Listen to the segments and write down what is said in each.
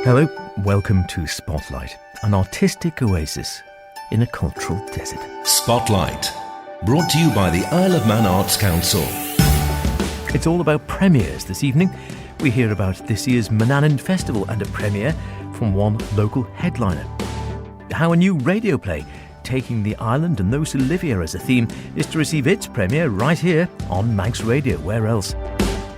Hello, welcome to Spotlight, an artistic oasis in a cultural desert. Spotlight, brought to you by the Isle of Man Arts Council. It's all about premieres this evening. We hear about this year's Mananan Festival and a premiere from one local headliner. How a new radio play, taking the island and those who live here as a theme, is to receive its premiere right here on Manx Radio, where else?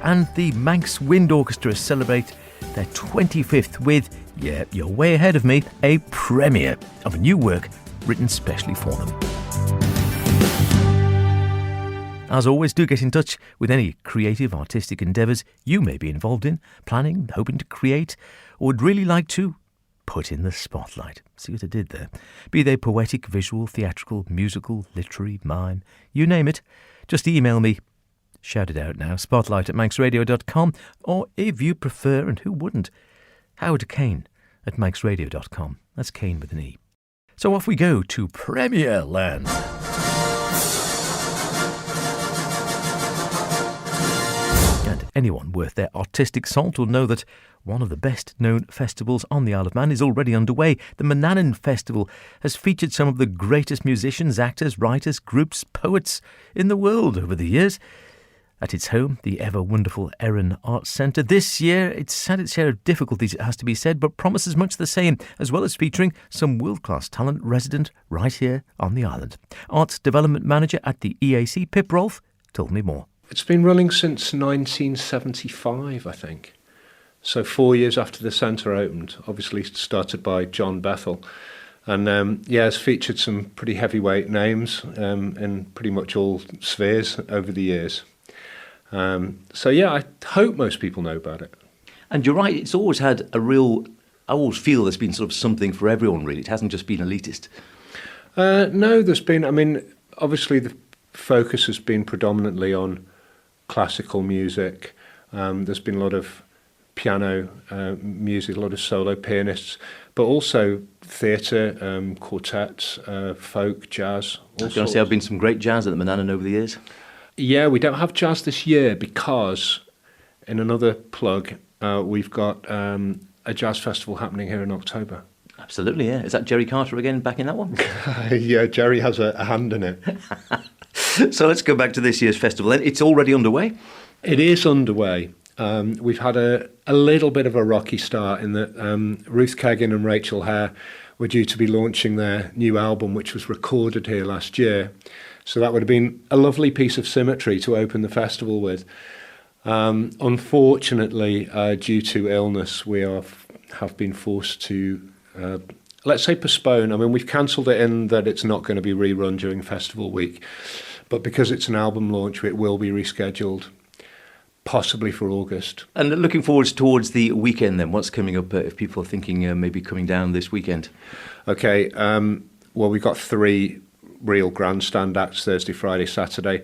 And the Manx Wind Orchestra celebrate their 25th with, yeah, you're way ahead of me, a premiere of a new work written specially for them. As always, do get in touch with any creative artistic endeavours you may be involved in, planning, hoping to create, or would really like to put in the spotlight. See what I did there? Be they poetic, visual, theatrical, musical, literary, mime, you name it. Just email me. Shout it out now, spotlight@manxradio.com, or if you prefer, and who wouldn't, Howard Kane at manxradio.com. That's Kane with an E. So off we go to Premier Land. And anyone worth their artistic salt will know that one of the best-known festivals on the Isle of Man is already underway. The Mananan Festival has featured some of the greatest musicians, actors, writers, groups, poets in the world over the years. At its home, the ever-wonderful Erin Arts Centre. This year, it's had its share of difficulties, it has to be said, but promises much the same, as well as featuring some world-class talent resident right here on the island. Arts Development Manager at the EAC, Pip Rolfe, told me more. It's been running since 1975, I think. So 4 years after the centre opened, obviously started by John Bethel. And it's featured some pretty heavyweight names in pretty much all spheres over the years. I hope most people know about it. And you're right, it's always had a real, I always feel there's been sort of something for everyone, really. It hasn't just been elitist. No, there's been, obviously the focus has been predominantly on classical music. There's been a lot of piano music, a lot of solo pianists, but also theatre, quartets, folk, jazz. I was going to say, I've been some great jazz at the Mananan over the years. Yeah, we don't have jazz this year because, in another plug, we've got a jazz festival happening here in October. Absolutely, yeah. Is that Jerry Carter again back in that one? Yeah, Jerry has a hand in it. So let's go back to this year's festival then. It's already underway? It is underway. We've had a little bit of a rocky start in that Ruth Keggin and Rachel Hare were due to be launching their new album, which was recorded here last year. So that would have been a lovely piece of symmetry to open the festival with. Unfortunately, due to illness, we have been forced to, let's say, postpone. We've cancelled it in that it's not going to be rerun during festival week. But because it's an album launch, it will be rescheduled, possibly for August. And looking forward towards the weekend then, what's coming up if people are thinking maybe coming down this weekend? Okay, we've got 3 real grandstand acts, Thursday, Friday, Saturday.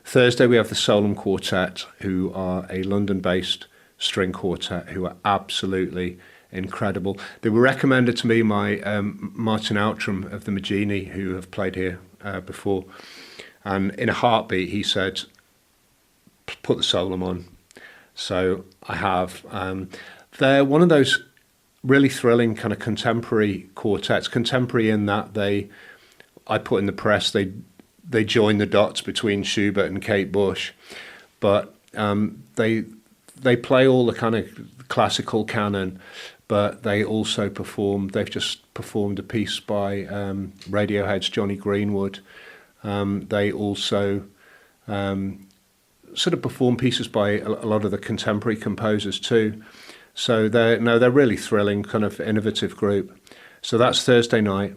Thursday we have the Solom Quartet, who are a London-based string quartet who are absolutely incredible. They were recommended to me by Martin Outram of the Magini, who have played here before. And in a heartbeat, he said, put the Solom on. So I have. They're one of those really thrilling kind of contemporary quartets. Contemporary in that I put in the press, they join the dots between Schubert and Kate Bush. But they play all the kind of classical canon, but they also they've just performed a piece by Radiohead's Johnny Greenwood. They also sort of perform pieces by a lot of the contemporary composers too. So they're really thrilling, kind of innovative group. So that's Thursday night.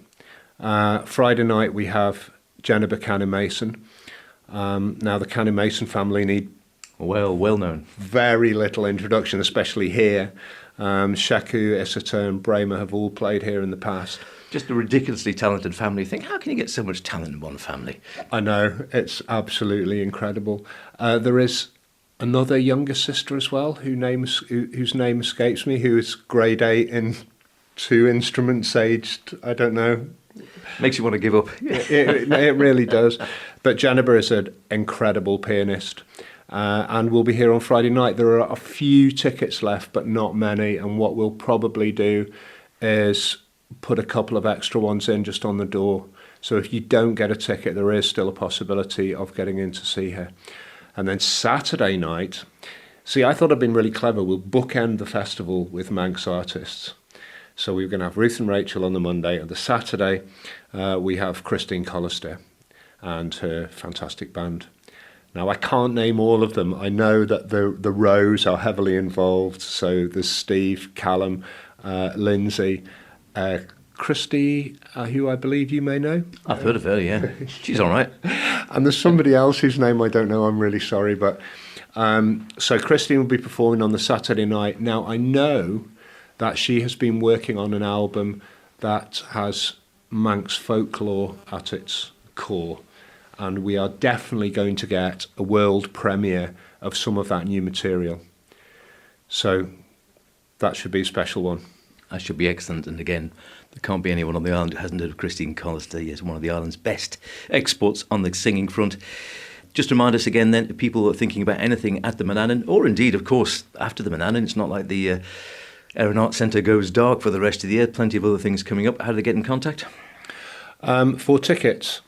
Friday night we have Jenna Buchanan Mason. Now the Cannon Mason family need well known, very little introduction, especially here. Sheku, Issata and Bramer have all played here in the past. Just a ridiculously talented family. Think, how can you get so much talent in one family? I know, it's absolutely incredible. There is another younger sister as well, whose name escapes me, who is grade 8 in 2 instruments aged, I don't know. Makes you want to give up. It really does. But Jennifer is an incredible pianist. and we'll be here on Friday night. There are a few tickets left, but not many, and what we'll probably do is put a couple of extra ones in just on the door. So if you don't get a ticket, there is still a possibility of getting in to see her. And then Saturday night, see, I thought I'd been really clever. We'll bookend the festival with Manx artists. So we're going to have Ruth and Rachel on the Monday, and the Saturday we have Christine Callister and her fantastic band. Now, I can't name all of them. I know that the rows are heavily involved. So there's Steve, Callum, Lindsay, Christy, who I believe you may know. I've heard of her, yeah. She's all right. And there's somebody else whose name I don't know. I'm really sorry. But so Christine will be performing on the Saturday night. Now, I know that she has been working on an album that has Manx folklore at its core. And we are definitely going to get a world premiere of some of that new material. So that should be a special one. That should be excellent. And again, there can't be anyone on the island who hasn't heard of Christine Callister. Yes, one of the island's best exports on the singing front. Just remind us again then, if people are thinking about anything at the Mananan, or indeed, of course, after the Mananan, it's not like the Air and Art Centre goes dark for the rest of the year. Plenty of other things coming up. How do they get in contact? For tickets,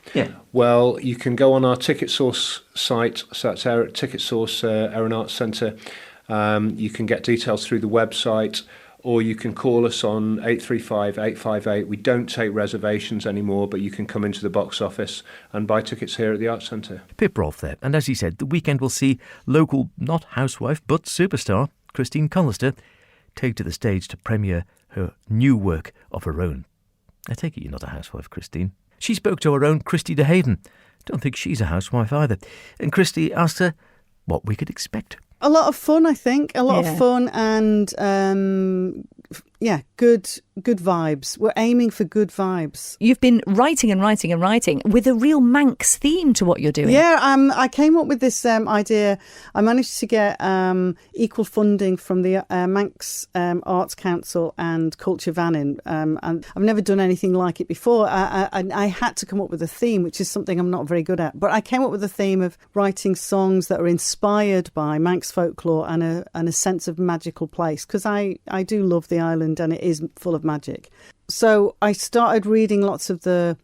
well, you can go on our Ticket Source site, so that's Ticket Source Air and Art Centre. You can get details through the website, or you can call us on 835 858. We don't take reservations anymore, but you can come into the box office and buy tickets here at the Arts Centre. Pip Rolfe there. And as he said, the weekend will see local, not housewife, but superstar Christine Callister take to the stage to premiere her new work of her own. I take it you're not a housewife, Christine. She spoke to our own Christy DeHaven. Don't think she's a housewife either. And Christy asked her what we could expect. A lot of fun, I think. A lot of fun and, good vibes. We're aiming for good vibes. You've been writing and writing and writing with a real Manx theme to what you're doing. Yeah, I came up with this idea. I managed to get equal funding from the Manx Arts Council and Culture Vannin, and I've never done anything like it before. I had to come up with a theme, which is something I'm not very good at. But I came up with a theme of writing songs that are inspired by Manx folklore and a sense of magical place, because I do love the island and it is full of magic. So I started reading lots of the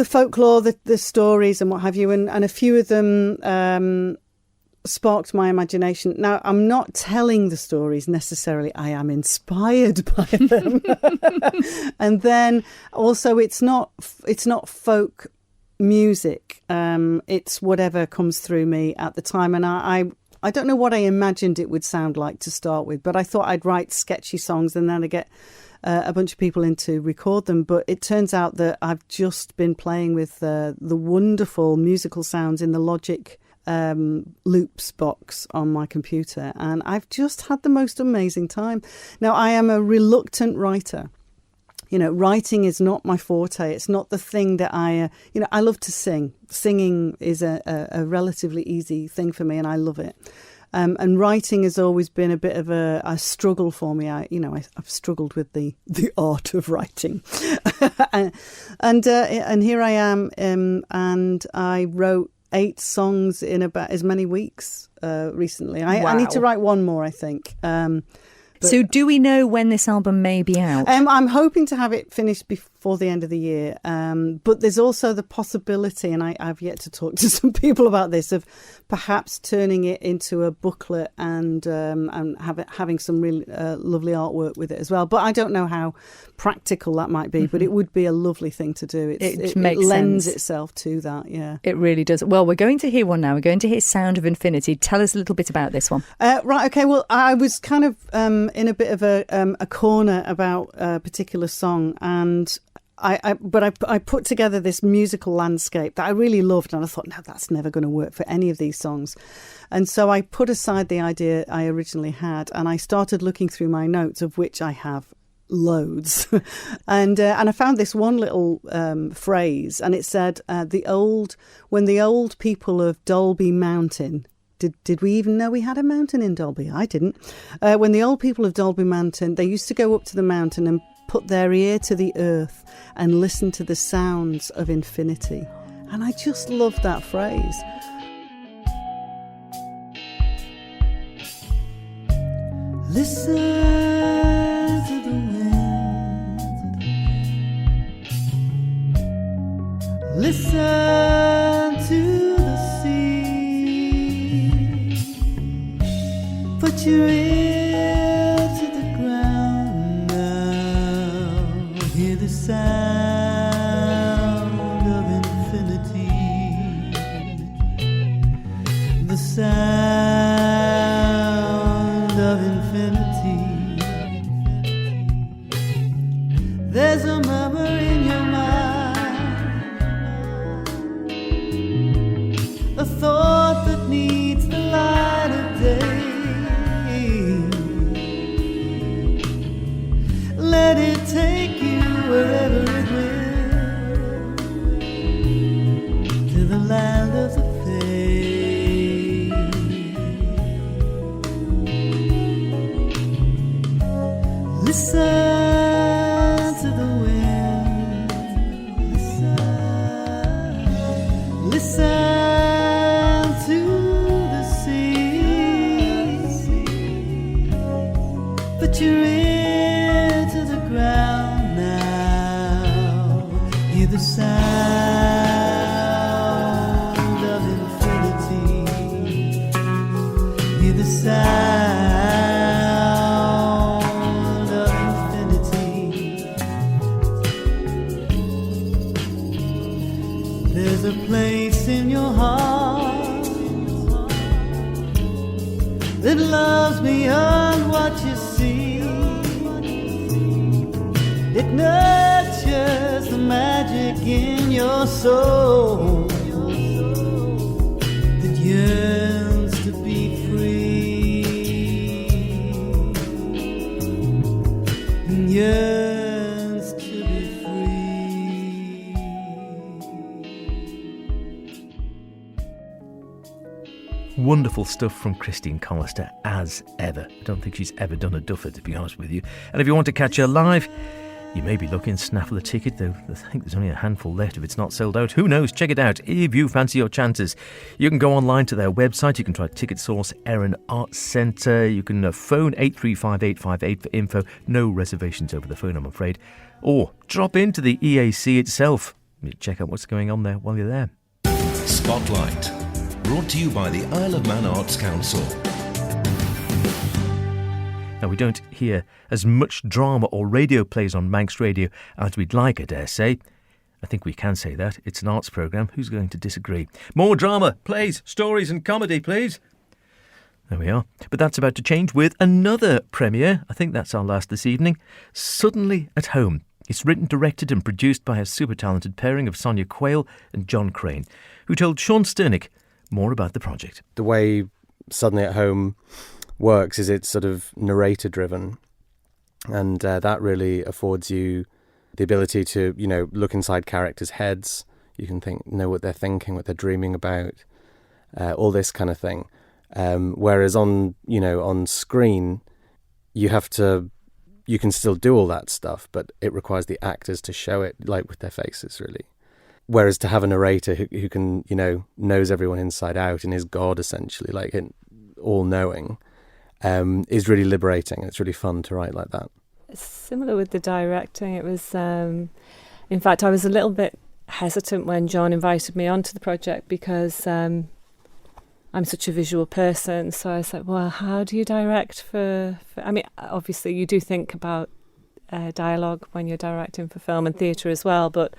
folklore, the stories and what have you, and a few of them sparked my imagination. Now, I'm not telling the stories necessarily. I am inspired by them. And then also it's not folk music. It's whatever comes through me at the time. And I don't know what I imagined it would sound like to start with, but I thought I'd write sketchy songs and then I'd get a bunch of people in to record them. But it turns out that I've just been playing with the wonderful musical sounds in the Logic loops box on my computer, and I've just had the most amazing time. Now, I am a reluctant writer. You know, writing is not my forte. It's not the thing that I love to sing. Singing is a relatively easy thing for me, and I love it. And writing has always been a bit of a struggle for me. I've struggled with the art of writing, and here I am, and I wrote 8 songs in about as many weeks recently. I need to write one more, I think. So do we know when this album may be out? I'm hoping to have it finished before the end of the year. But there's also the possibility, and I've yet to talk to some people about this, of perhaps turning it into a booklet and having some really lovely artwork with it as well. But I don't know how practical that might be, but it would be a lovely thing to do. It lends itself to that, yeah. It really does. Well, we're going to hear one now. We're going to hear Sound of Infinity. Tell us a little bit about this one. Right, okay. Well, I was kind of in a bit of a corner about a particular song, and I put together this musical landscape that I really loved, and I thought, no, that's never going to work for any of these songs. And so I put aside the idea I originally had, and I started looking through my notes, of which I have loads. and I found this one little phrase, and it said, when the old people of Dalby Mountain... Did we even know we had a mountain in Dalby? I didn't. When the old people of Dalby Mountain, they used to go up to the mountain and put their ear to the earth and listen to the sounds of infinity. And I just love that phrase. Listen to the wind. Listen to the sea. Put your ear to the ground now. Hear the sound of infinity. The sound of infinity. There's a murmur in your mind, a thought that needs the light of day. Let it take you wherever it will, to the land of the listen to the wind. Listen to the sea. Put your ear to the ground now. Hear the sound of infinity. Hear the sound. There's a place in your heart that loves beyond what you see. It nurtures the magic in your soul that yearns to be free and yearns to be free. Wonderful stuff from Christine Callister, as ever. I don't think she's ever done a duffer, to be honest with you. And if you want to catch her live, you may be looking to snaffle a ticket, though I think there's only a handful left if it's not sold out. Who knows? Check it out if you fancy your chances. You can go online to their website. You can try Ticket Source, Erin Arts Centre. You can phone 835858 for info. No reservations over the phone, I'm afraid. Or drop into the EAC itself. Check out what's going on there while you're there. Spotlight. Brought to you by the Isle of Man Arts Council. Now, we don't hear as much drama or radio plays on Manx Radio as we'd like, I dare say. I think we can say that. It's an arts programme. Who's going to disagree? More drama, plays, stories and comedy, please. There we are. But that's about to change with another premiere. I think that's our last this evening. Suddenly at Home. It's written, directed and produced by a super talented pairing of Sonia Quayle and John Crane, who told Sean Sternick more about the project. The way Suddenly at Home works is it's sort of narrator driven, and that really affords you the ability to, you know, look inside characters' heads. You can know what they're thinking, what they're dreaming about, all this kind of thing. Whereas on screen, you can still do all that stuff, but it requires the actors to show it, like with their faces, really. Whereas to have a narrator who can, knows everyone inside out and is God, essentially, like all-knowing, is really liberating. It's really fun to write like that. Similar with the directing. It was, in fact, I was a little bit hesitant when John invited me onto the project because I'm such a visual person. So I was like, well, how do you direct for I mean, obviously you do think about dialogue when you're directing for film and theatre as well, but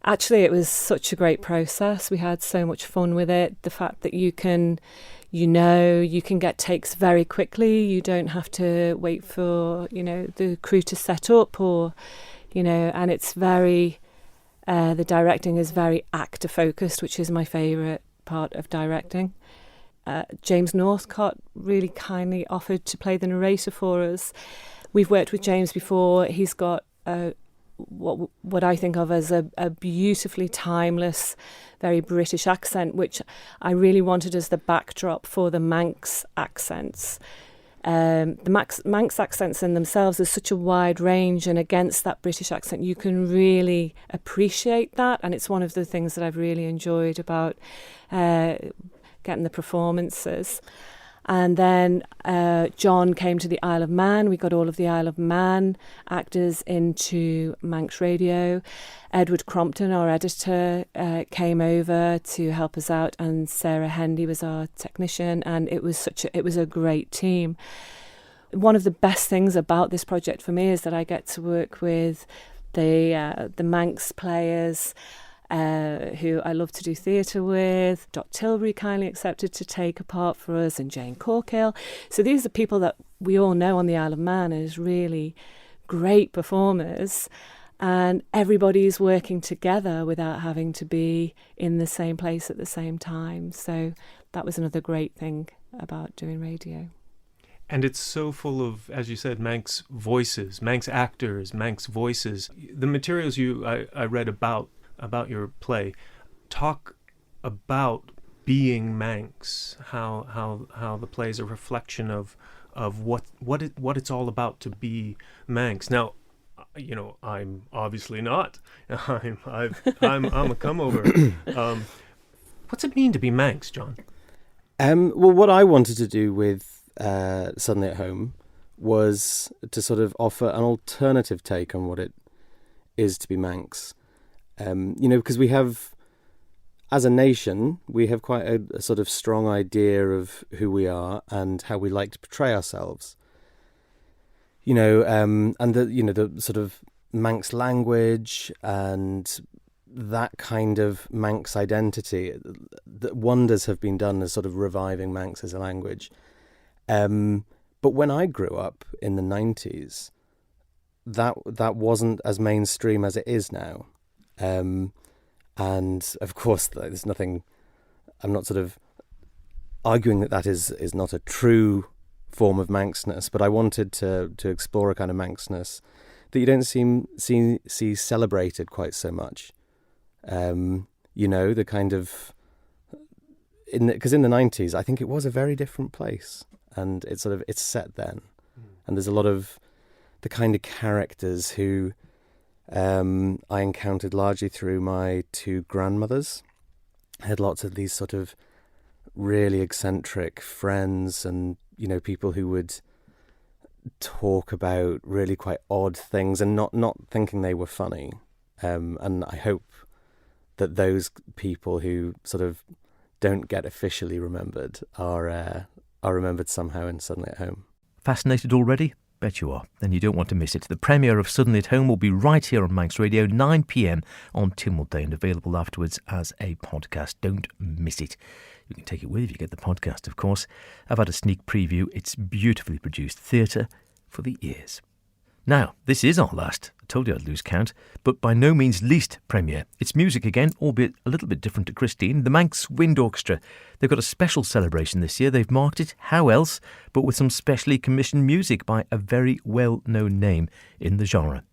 actually it was such a great process. We had so much fun with it. The fact that you can get takes very quickly. You don't have to wait for, the crew to set up or, and it's very, the directing is very actor focused, which is my favourite part of directing. James Northcott really kindly offered to play the narrator for us. We've worked with James before. He's got what I think of as a beautifully timeless, very British accent, which I really wanted as the backdrop for the Manx accents. The Manx accents in themselves is such a wide range, and against that British accent you can really appreciate that, and it's one of the things that I've really enjoyed about getting the performances. And then John came to the Isle of Man. We got all of the Isle of Man actors into Manx Radio. Edward Crompton, our editor, came over to help us out, and Sarah Hendy was our technician, and it was a great team. One of the best things about this project for me is that I get to work with the Manx players, who I love to do theatre with. Dot Tilbury kindly accepted to take a part for us, and Jane Corkill. So these are people that we all know on the Isle of Man as really great performers, and everybody's working together without having to be in the same place at the same time. So that was another great thing about doing radio. And it's so full of, as you said, Manx voices, Manx actors, Manx voices. The materials I read about your play talk about being Manx, how the play is a reflection of what it's all about to be Manx. Now, I'm obviously not. I'm a come over. What's it mean to be Manx, John? Well, what I wanted to do with Suddenly at Home was to sort of offer an alternative take on what it is to be Manx. Because we have, as a nation, we have quite a sort of strong idea of who we are and how we like to portray ourselves. And the sort of Manx language and that kind of Manx identity, that wonders have been done as sort of reviving Manx as a language. But when I grew up in the 90s, that wasn't as mainstream as it is now. And of course, there's nothing, I'm not sort of arguing that is not a true form of Manxness, but I wanted to explore a kind of Manxness that you don't see celebrated quite so much. The kind of, because in the 90s, I think it was a very different place, and it's set then. And there's a lot of the kind of characters who I encountered largely through my two grandmothers. I had lots of these sort of really eccentric friends, and people who would talk about really quite odd things and not thinking they were funny. And I hope that those people who sort of don't get officially remembered are remembered somehow in Suddenly at Home. Fascinated already? Bet you are. Then you don't want to miss it. The premiere of Suddenly at Home will be right here on Manx Radio, 9 p.m. on Tynwald Day, and available afterwards as a podcast. Don't miss it. You can take it with you if you get the podcast, of course. I've had a sneak preview. It's beautifully produced theatre for the ears. Now, this is our last, I told you I'd lose count, but by no means least premiere. It's music again, albeit a little bit different to Christine. The Manx Wind Orchestra. They've got a special celebration this year. They've marked it, how else, but with some specially commissioned music by a very well-known name in the genre.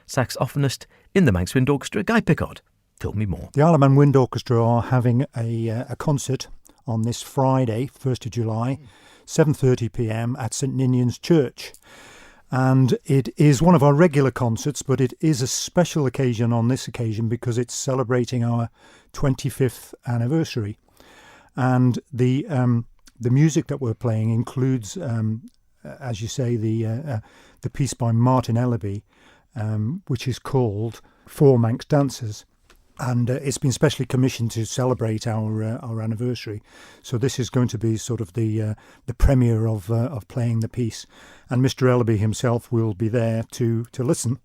Saxophonist in the Manx Wind Orchestra, Guy Pickard. Tell me more. The Isle of Man Wind Orchestra are having a concert on this Friday, 1st of July, 7:30pm at St Ninian's Church. And it is one of our regular concerts, but it is a special occasion on this occasion because it's celebrating our 25th anniversary. And the music that we're playing includes, as you say, the piece by Martin Ellaby, which is called Four Manx Dancers. And it's been specially commissioned to celebrate our anniversary. So this is going to be sort of the premiere of playing the piece, and Mr. Ellaby himself will be there to listen.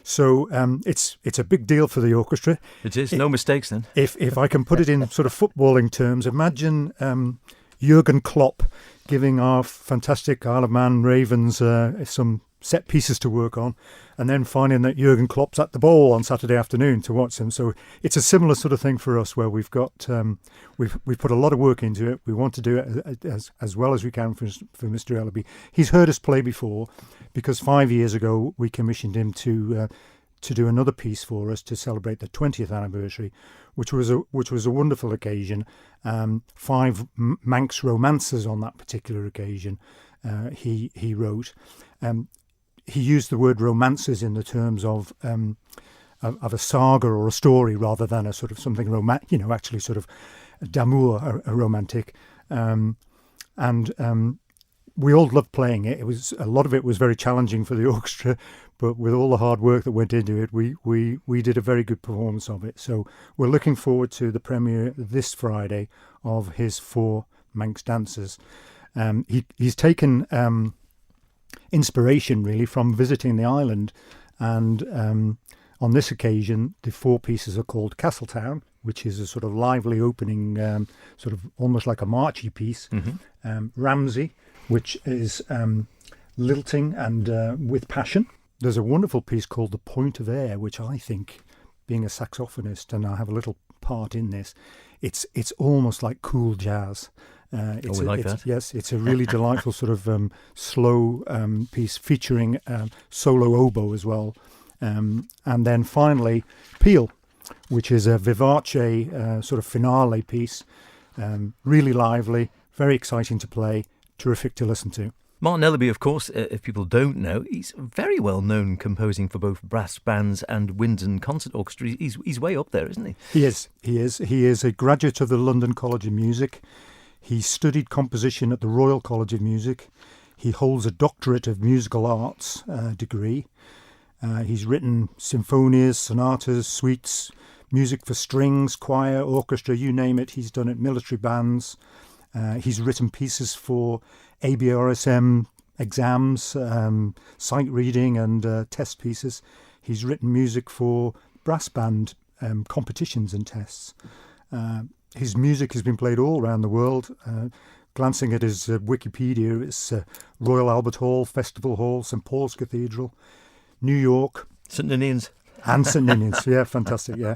So it's a big deal for the orchestra. It is, no mistakes then. If I can put it in sort of footballing terms, imagine Jurgen Klopp giving our fantastic Isle of Man Ravens some set pieces to work on, and then finding that Jurgen Klopp's at the ball on Saturday afternoon to watch them. So it's a similar sort of thing for us, where we've got we've put a lot of work into it. We want to do it as well as we can for Mr. Ellaby. He's heard us play before, because 5 years ago we commissioned him to do another piece for us to celebrate the 20th anniversary, which was a wonderful occasion. 5 Manx romances on that particular occasion. He wrote. He used the word romances in the terms of a saga or a story, rather than a sort of something actually sort of d'amour, a romantic. And And we all loved playing it. A lot of it was very challenging for the orchestra, but with all the hard work that went into it, we did a very good performance of it. So we're looking forward to the premiere this Friday of his 4 Manx dances. He's taken inspiration really from visiting the island, and on this occasion the 4 pieces are called Castletown, which is a sort of lively opening, sort of almost like a marchy piece. Ramsey, which is lilting and with passion. There's a wonderful piece called The Point of Air, which I think, being a saxophonist, and I have a little part in this, it's almost like cool jazz. We like that. Yes, it's a really delightful sort of slow piece featuring solo oboe as well. And then finally, Peel, which is a vivace sort of finale piece. Really lively, very exciting to play, terrific to listen to. Martin Ellaby, of course, if people don't know, he's very well known composing for both brass bands and wind and concert orchestra. He's way up there, isn't he? He is. He is a graduate of the London College of Music. He studied composition at the Royal College of Music. He holds a Doctorate of Musical Arts degree. He's written symphonias, sonatas, suites, music for strings, choir, orchestra, you name it. He's done it, military bands. He's written pieces for ABRSM exams, sight reading and test pieces. He's written music for brass band competitions and tests. His music has been played all around the world. Glancing at his Wikipedia, it's Royal Albert Hall, Festival Hall, St Paul's Cathedral, New York. St Ninians. And St Ninians, yeah, fantastic, yeah.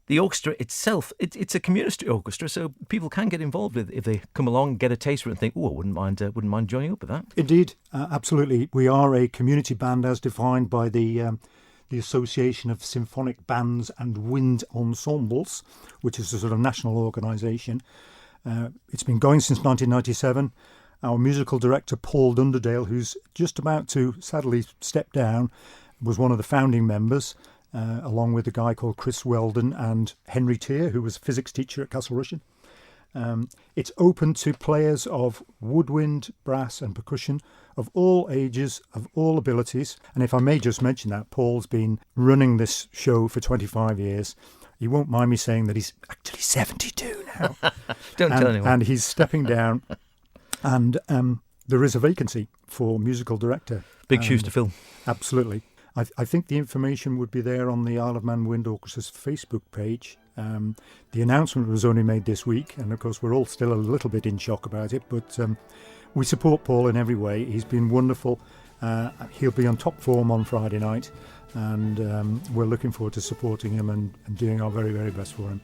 The orchestra itself, it's a community orchestra, so people can get involved with it if they come along, get a taste for it and think, oh, I wouldn't mind joining up with that. Indeed, absolutely. We are a community band as defined by the Association of Symphonic Bands and Wind Ensembles, which is a sort of national organisation. It's been going since 1997. Our musical director, Paul Dunderdale, who's just about to sadly step down, was one of the founding members. Along with a guy called Chris Weldon and Henry Tier, who was a physics teacher at Castle Rushen. It's open to players of woodwind, brass and percussion of all ages, of all abilities. And if I may just mention that, Paul's been running this show for 25 years. You won't mind me saying that he's actually 72 now. Don't tell anyone. And he's stepping down. And there is a vacancy for musical director. Big shoes to fill. Absolutely. I think the information would be there on the Isle of Man Wind Orchestra's Facebook page. The announcement was only made this week, and of course we're all still a little bit in shock about it, but we support Paul in every way. He's been wonderful. He'll be on top form on Friday night, and we're looking forward to supporting him and doing our very, very best for him.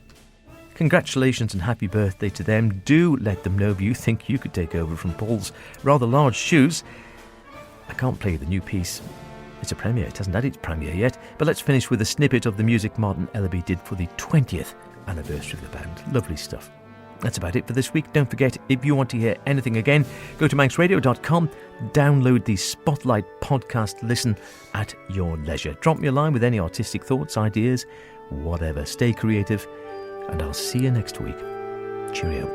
Congratulations and happy birthday to them. Do let them know if you think you could take over from Paul's rather large shoes. I can't play the new piece. It's a premiere. It hasn't had its premiere yet. But let's finish with a snippet of the music Martin Ellaby did for the 20th anniversary of the band. Lovely stuff. That's about it for this week. Don't forget, if you want to hear anything again, go to manxradio.com, download the Spotlight podcast, listen at your leisure. Drop me a line with any artistic thoughts, ideas, whatever. Stay creative, and I'll see you next week. Cheerio.